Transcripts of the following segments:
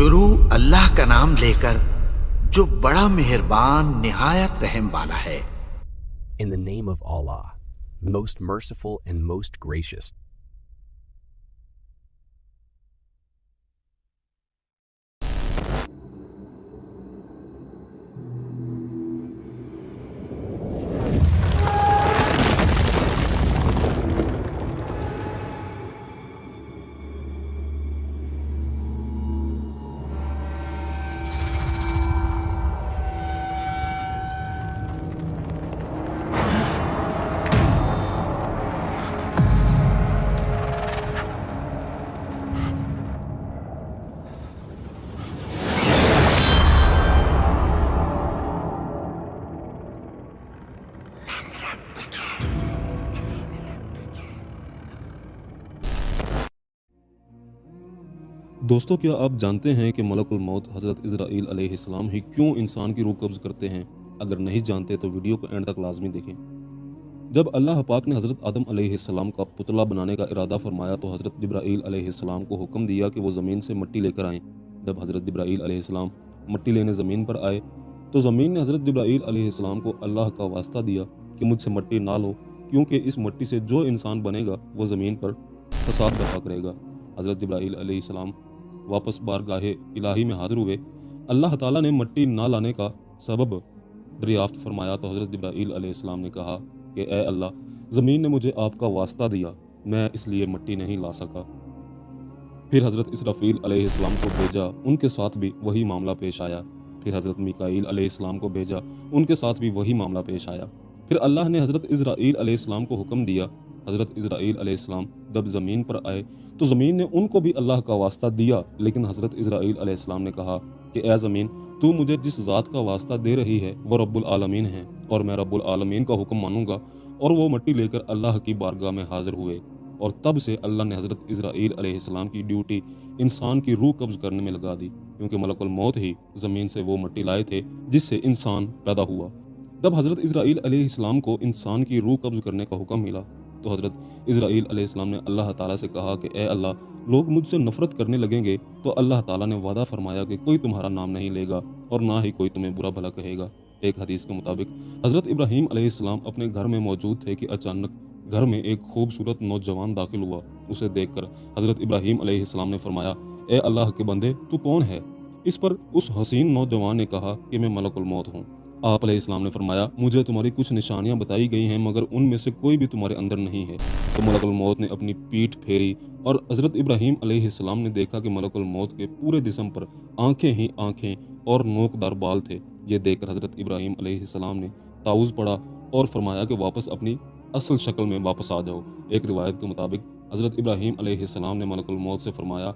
शुरू अल्लाह का नाम लेकर जो बड़ा मेहरबान निहायत रहम वाला है। In the name of Allah, most merciful and most gracious. दोस्तों, क्या आप जानते हैं कि मलकुल मौत हज़रत इज़राइल अलैहिस्सलाम ही क्यों इंसान की रूह कब्ज़ करते हैं? अगर नहीं जानते तो वीडियो को एंड तक लाजमी देखें। जब अल्लाह पाक ने हज़रत आदम अलैहिस्सलाम का पुतला बनाने का इरादा फरमाया तो हज़रत जिब्राईल अलैहिस्सलाम को हुक्म दिया कि वो ज़मीन से मिट्टी लेकर आएँ। जब हज़रत जिब्राईल अलैहिस्सलाम मिट्टी लेने ज़मीन पर आए तो ज़मीन ने हज़रत जिब्राईल अलैहिस्सलाम को अल्लाह का वास्ता दिया कि मुझसे मिट्टी ना लो, क्योंकि इस मिट्टी से जो इंसान बनेगा वो ज़मीन पर फसाद बर्पा करेगा। हज़रत जिब्राईल अलैहिस्सलाम वापस बारगाहे इलाही में हाजिर हुए। अल्लाह ताला ने मिट्टी ना लाने का सबब दरियाफ्त फरमाया तो हज़रत जिब्राईल अलैहिस्सलाम ने कहा कि ए अल्लाह, ज़मीन ने मुझे आपका वास्ता दिया, मैं इसलिए मिट्टी नहीं ला सका। फिर हज़रत इसराफील अलैहिस्सलाम को भेजा, उनके साथ भी वही मामला पेश आया। फिर हज़रत मीकाईल अलैहिस्सलाम को भेजा, उनके साथ भी वही मामला पेश आया। फिर अल्लाह ने हज़रत इज़राइल अलैहिस्सलाम को हुक्म दिया। हज़रत इज़राइल अलैहिस्सलाम जब ज़मीन पर आए तो ज़मीन ने उनको भी अल्लाह का वास्ता दिया, लेकिन हज़रत इज़राइल अलैहिस्सलाम ने कहा कि ए ज़मीन, तू मुझे जिस ज़ात का वास्ता दे रही है वो रब्बुल आलमीन है और मैं रब्बुल आलमीन का हुक्म मानूंगा। और वो मिट्टी लेकर अल्लाह की बारगाह में हाजिर हुए। और तब से अल्लाह ने हज़रत इज़राइल अलैहिस्सलाम की ड्यूटी इंसान की रूह कब्ज़ करने में लगा दी, क्योंकि मलकुल मौत ही ज़मीन से वो मिट्टी लाए थे जिससे इंसान पैदा हुआ। जब हज़रत इज़राइल अलैहिस्सलाम को इंसान की रूह कब्ज़ करने का हुक्म मिला तो हज़रत इज़राइल अलैहिस्सलाम ने अल्लाह ताला से कहा कि ए अल्लाह, लोग मुझसे नफ़रत करने लगेंगे तो अल्लाह ताला ने वादा फरमाया कि कोई तुम्हारा नाम नहीं लेगा और ना ही कोई तुम्हें बुरा भला कहेगा। एक हदीस के मुताबिक हज़रत इब्राहीम अलैहिस्सलाम अपने घर में मौजूद थे कि अचानक घर में एक खूबसूरत नौजवान दाखिल हुआ। उसे देखकर हज़रत इब्राहीम अलैहिस्सलाम ने फरमाया, ए अल्लाह के बंदे, तू कौन है? इस पर उस हसीन नौजवान ने कहा कि मैं मलकुल मौत हूँ। आप अलैहिस्सलाम ने फरमाया, मुझे तुम्हारी कुछ निशानियां बताई गई हैं, मगर उनमें से कोई भी तुम्हारे अंदर नहीं है। तो मलकुल मौत ने अपनी पीठ फेरी और हज़रत इब्राहीम अलैहिस्सलाम ने देखा कि मलकुल मौत के पूरे जिस्म पर आंखें ही आंखें और नोकदार बाल थे। ये देखकर हज़रत इब्राहीम अलैहिस्सलाम ने ताउज़ पढ़ा और फरमाया कि वापस अपनी असल शक्ल में वापस आ जाओ। एक रिवायत के मुताबिक हज़रत इब्राहीम अलैहिस्सलाम ने मलकुल मौत से फरमाया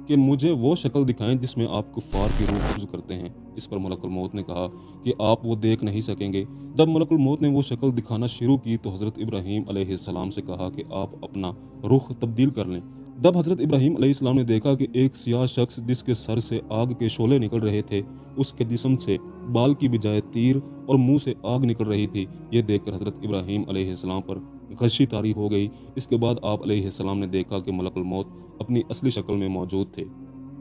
कि मुझे वो शक्ल दिखाएं जिसमें आप कुफ़ार की रूह कब्ज़ करते हैं। इस पर मलकुल मौत ने कहा कि आप वो देख नहीं सकेंगे। जब मलकुल मौत ने वो शक्ल दिखाना शुरू की तो हज़रत इब्राहीम अलैहिस्सलाम से कहा कि आप अपना रुख तब्दील कर लें। जब हज़रत इब्राहीम अलैहिस्सलाम ने देखा कि एक सियाह शख्स जिसके सर से आग के शोले निकल रहे थे, उसके जिस्म से बाल की बजाय तीर और मुंह से आग निकल रही थी, ये देखकर हज़रत इब्राहीम अलैहिस्सलाम पर गशी तारी हो गई। इसके बाद आप अलैहिस्सलाम ने देखा कि मलकुल मौत अपनी असली शक्ल में मौजूद थे।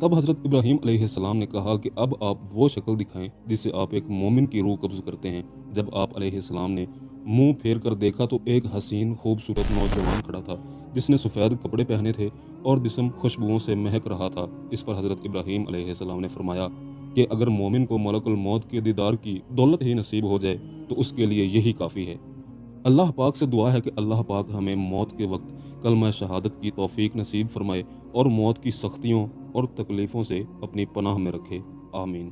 तब हज़रत इब्राहीम अलैहिस्सलाम ने कहा कि अब आप वो शक्ल दिखाएं जिससे आप एक मोमिन की रूह कब्ज़ करते हैं। जब आप अलैहिस्सलाम ने मुंह फेर कर देखा तो एक हसीन खूबसूरत नौजवान खड़ा था जिसने सफ़ेद कपड़े पहने थे और जिस्म खुशबुओं से महक रहा था। इस पर हज़रत इब्राहीम अलैहिस्सलाम ने फरमाया कि अगर मोमिन को मलकुल मौत के दीदार की दौलत ही नसीब हो जाए तो उसके लिए यही काफ़ी है। अल्लाह पाक से दुआ है कि अल्लाह पाक हमें मौत के वक्त कलमा शहादत की तौफीक नसीब फरमाए और मौत की सख्तियों और तकलीफ़ों से अपनी पनाह में रखे। आमीन।